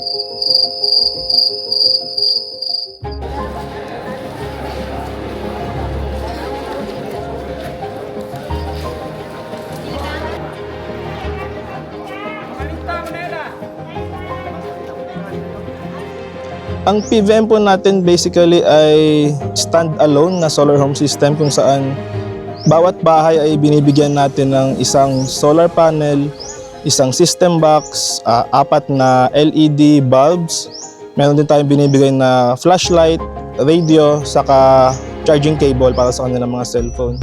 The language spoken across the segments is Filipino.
Ang PVM po natin basically ay stand-alone na solar home system kung saan bawat bahay ay binibigyan natin ng isang solar panel, isang system box, 4 na LED bulbs. Meron din tayong binibigay na flashlight, radio, saka charging cable para sa kanilang mga cellphone.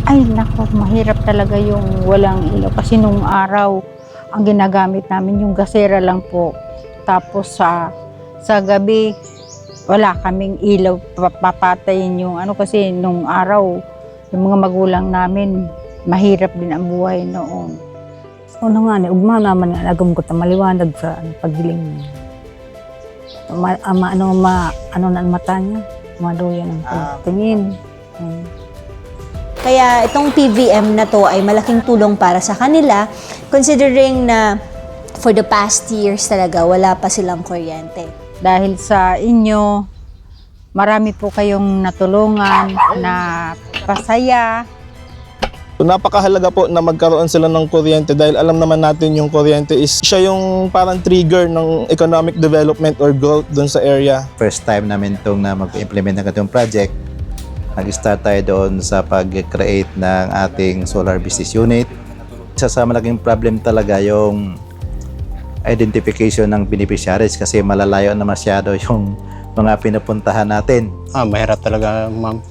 Ay nako, mahirap talaga yung walang ilaw kasi nung araw ang ginagamit namin yung gasera lang po. Tapos sa gabi wala kaming ilaw, papatayin yung ano kasi nung araw yung mga magulang namin mahirap din ang buhay noon. Ano nga ni ugma naman nga nagum ko ta maliwanag sa pagdiling. Ano na ang mata niya, maduyan ang tingin. Kaya itong PVM na to ay malaking tulong para sa kanila considering na for the past years talaga wala pa silang kuryente. Dahil sa inyo, marami po kayong natulungan na pasaya. So, napakahalaga po na magkaroon sila ng kuryente dahil alam naman natin yung kuryente is siya yung parang trigger ng economic development or growth dun sa area. First time namin itong na mag-implement ng itong project. Nag-start tayo doon sa pag-create ng ating solar business unit. Isa sa malaking problem talaga yung identification ng beneficiaries kasi malalayo na masyado yung mga pinupuntahan natin. Mahirap talaga, ma'am.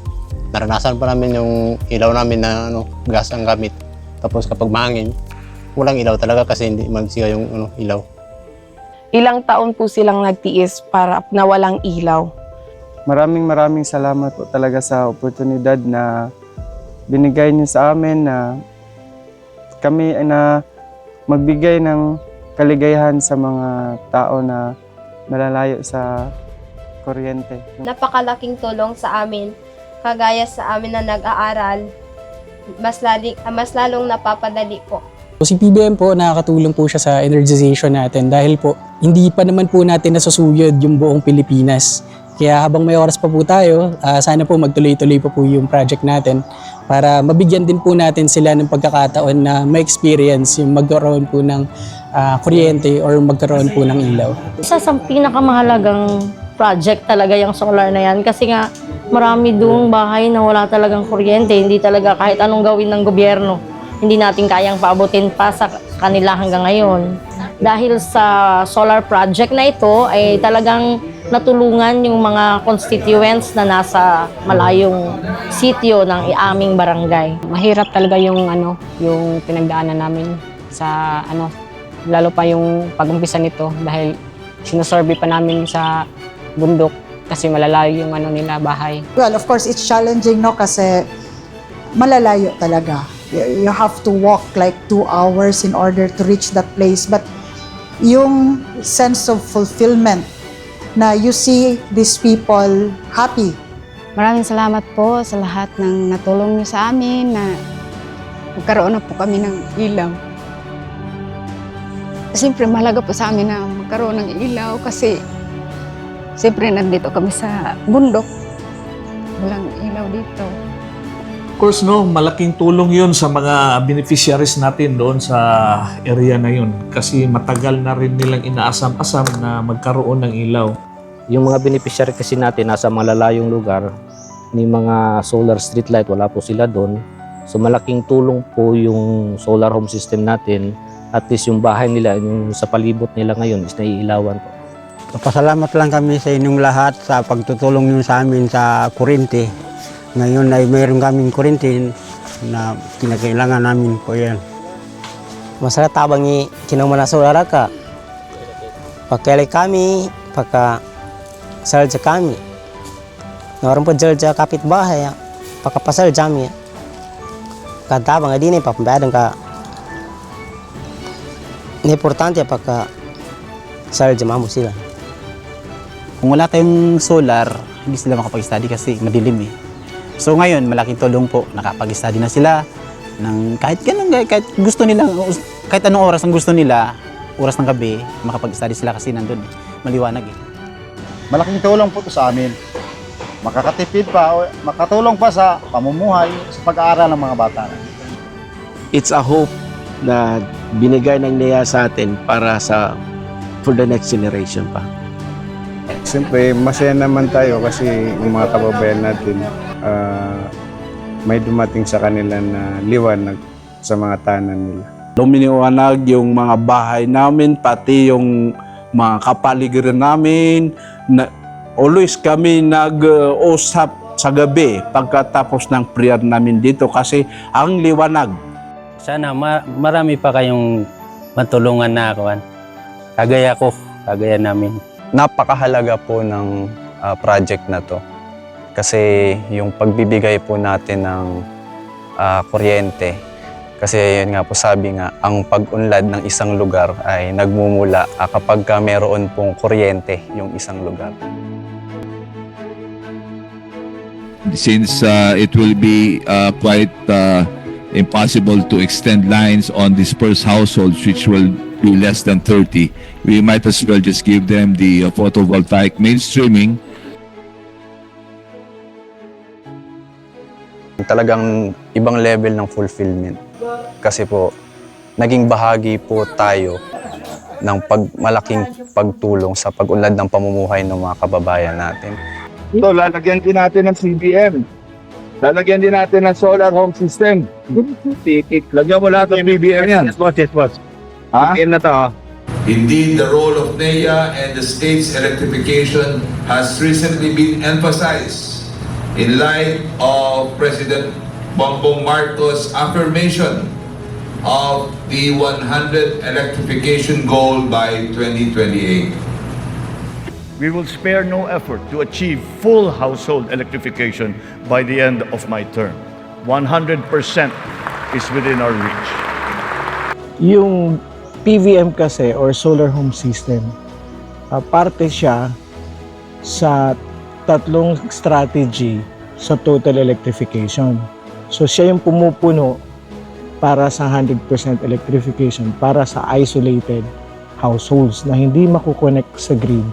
Naranasan pa namin yung ilaw namin na gas ang gamit. Tapos kapag mahangin, walang ilaw talaga kasi hindi magsiga yung ilaw. Ilang taon po silang nagtiis para na walang ilaw. Maraming salamat po talaga sa oportunidad na binigay niyo sa amin na kami na magbigay ng kaligayahan sa mga tao na malalayo sa kuryente. Napakalaking tulong sa amin, kagaya sa amin na nag-aaral, mas lalong napapadali po. Si PBM po, nakakatulong po siya sa energization natin dahil po hindi pa naman po natin nasusuyod yung buong Pilipinas. Kaya habang may oras pa po tayo, sana po magtuloy-tuloy pa po yung project natin para mabigyan din po natin sila ng pagkakataon na ma-experience yung magkaroon po ng kuryente or magkaroon po ng ilaw. Isa sa pinakamahalagang project talaga yung solar na yan kasi nga marami doong bahay na wala talagang kuryente, hindi talaga kahit anong gawin ng gobyerno, hindi natin kayang paabutin pa sa kanila hanggang ngayon. Dahil sa solar project na ito ay talagang natulungan yung mga constituents na nasa malayong sitio ng aming barangay. Mahirap talaga yung pinagdaanan namin sa lalo pa yung pag-umpisa nito dahil sinusurvey pa namin sa bundok kasi malalayo yung nila bahay. Well, of course it's challenging kasi malalayo talaga. You have to walk like 2 hours in order to reach that place, but yung sense of fulfillment na you see these people happy. Maraming salamat po sa lahat ng natulong niyo sa amin na magkaroon na po kami ng ilaw. Siyempre mahalaga po sa amin na magkaroon ng ilaw kasi siyempre nandito kami sa bundok. Walang ilaw dito. Of course, malaking tulong yun sa mga beneficiaries natin doon sa area na yun kasi matagal na rin nilang inaasam-asam na magkaroon ng ilaw. Yung mga beneficiary kasi natin nasa malalayong lugar, ni mga solar street light, wala po sila doon. So malaking tulong po yung solar home system natin. At least yung bahay nila, yung sa palibot nila ngayon is naiilawan po. Pasalamat lang kami sa inyong lahat sa pagtutulong nyo sa amin sa kuryente. Ngayon ay mayroon kaming kuryente na kinakailangan namin po yan. Masalah tabang kinamana saudara ka. Pakai kami, pakai salja kami. Orang pun jelja kapit bahay, pakai pasal jami. Kata bang adi ni pembayaran ka. Ini importante pakai salja mamu sila. Kung wala tayong solar, hindi sila makapag-study kasi madilim eh. So ngayon, malaking tulong po, nakapag-study na sila, ng kahit ganun, kahit gusto nila, kahit anong oras ang gusto nila, oras ng gabi, makapag-study sila kasi nandun, maliwanag eh. Malaking tulong po ito sa amin. Makakatipid pa, o makatulong pa sa pamumuhay, sa pag-aaral ng mga bata. It's a hope na binigay ng NEA sa atin para for the next generation pa. Siyempre, masaya naman tayo kasi yung mga kababayan natin may dumating sa kanila na liwanag sa mga tahanan nila. Lumiliwanag yung mga bahay namin, pati yung mga kapaligiran namin. Always kami nag-usap sa gabi pagkatapos ng prayer namin dito kasi ang liwanag. Sana marami pa kayong matulungan na ako. Kagaya namin. Napakahalaga po ng project na to kasi yung pagbibigay po natin ng kuryente, kasi yun nga po sabi nga, ang pag-unlad ng isang lugar ay nagmumula kapag meron pong kuryente yung isang lugar. Since it will be quite impossible to extend lines on dispersed households, which will be less than 30, we might as well just give them the photovoltaic mainstreaming. Talagang ibang level ng fulfillment kasi po naging bahagi po tayo ng malaking pagtulong sa pag-unlad ng pamumuhay ng mga kababayan natin. Ito, lalagyan din natin ng CBM. Lalagyan din natin ng solar home system. Lagyan mo lahat ng BBM yan. Yes, boss. Ha? BBM na to, ha? Indeed, the role of NEA and the state's electrification has recently been emphasized in light of President Bongbong Marcos' affirmation of the 100 electrification goal by 2028. We will spare no effort to achieve full household electrification by the end of my term. 100% is within our reach. Yung PVM kasi or solar home system, parte siya sa tatlong strategy sa total electrification. So siya yung pumupuno para sa 100% electrification para sa isolated households na hindi makukonect sa grid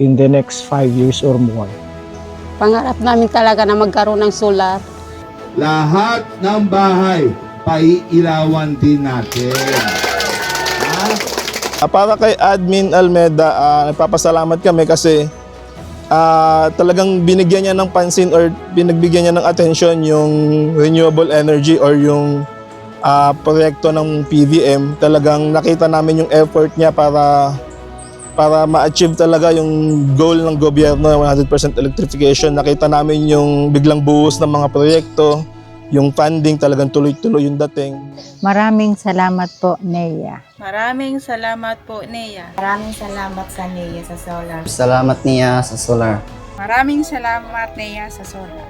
in the next 5 years or more. Pangarap namin talaga na magkaroon ng solar. Lahat ng bahay, paiilawan din natin. Para kay Admin Almeda, nagpapasalamat kami kasi talagang binigyan niya ng pansin or binagbigyan niya ng atensyon yung renewable energy or yung proyekto ng PVM. Talagang nakita namin yung effort niya para ma-achieve talaga yung goal ng gobyerno, 100% electrification. Nakita namin yung biglang buhos ng mga proyekto, yung funding talagang tuloy-tuloy yung dating. Maraming salamat po, NEA. Maraming salamat po, NEA. Maraming salamat sa NEA sa solar. Salamat NEA sa solar. Maraming salamat, NEA sa solar.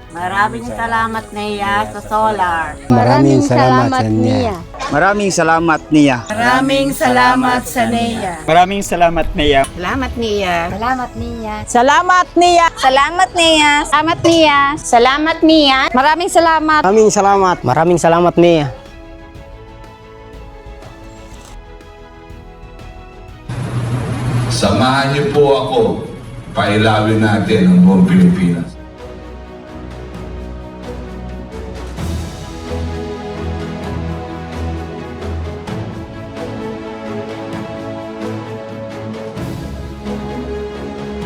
Maraming salamat, NEA sa solar. Maraming salamat NEA. Maraming salamat NEA. Maraming salamat sa NEA. Maraming salamat NEA. Salamat, NEA. Salamat, NEA. Salamat, NEA! Salamat, NEA. Salamat, NEA. Salamat, NEA. Maraming salamat. Maraming salamat. Maraming salamat, NEA. Samahan niyo po ako, pailawin natin ang buong Pilipinas.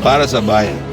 Para sa bayan.